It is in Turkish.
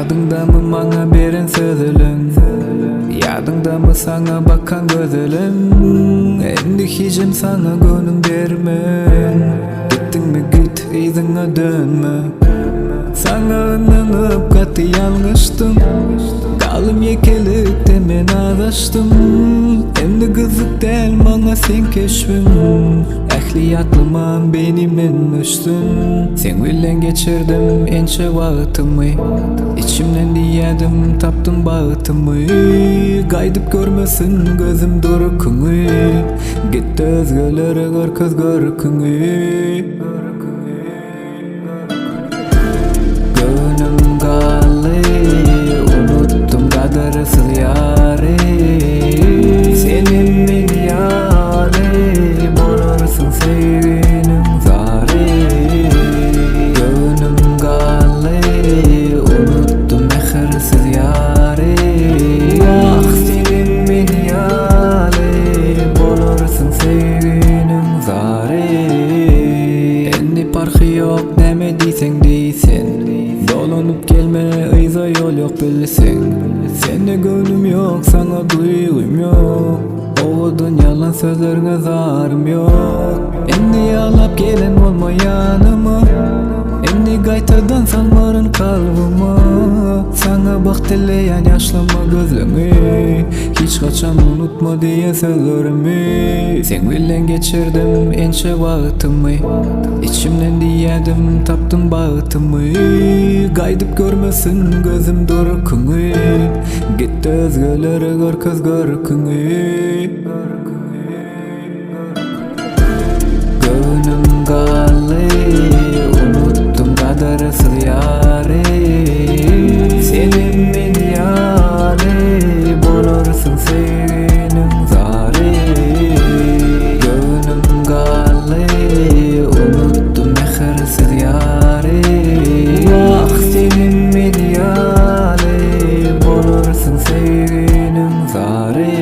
Yadыңdamı maňa beren sözüleň, yadыңdamı saňa bakan gözüleň. Endi hiçim saňa gönüm bermen, gitdiňmi git, iziňe dönme. Saňa ynanyp gaty ýalňyşdym, galym yekelikde men adaşdym. Endi gyzyk däl maňa sen keşfim, ähliýatlymam benimen öçdün. Sen bilen geçirdim ençe wagtymy, içimden diýädim tapdym bagytymy. Gaýdyp görmesin gözüm durkuňy, gitdi özgelere görköz görküňy. Gönüm galy, unuttum kadersiz ýary. Senin men ýaly, bolarsyň sevginim zary. Gönüm galy, unuttum mehirsiz ýary. Ah, senin men ýaly, bolarsyň sevginim zary. Endi parhy ýok, näme diýseň diýsen, dolanyp gelme, yza ýol ýok bilseň. Sende gönlüm ýok, saňa duýgum ýok, owudun ýalan sözlerine zarym ýok. Endi ýaglap gelen bolma ýanyma, endi gaýtadan salmaryn kalbyma. Saňa bak dileýän ýaşlama gözleňi, hiç gaçan unutma diýen sözlerimi. Sen bilen geçirdim ençe wagtymy, içimden diýädim tapdym bagytymy. Gaýdyp görmesin gözüm durkuňy, gitdi özgelere görköz görküňy. Gönüm galy, unuttum kadersiz ýary. Senin men ýaly, bolarsyň sevginim zary. Gönüm galy, unuttum mehirsiz ýary. Ah, senin men ýaly, bolarsyň sevginim zary.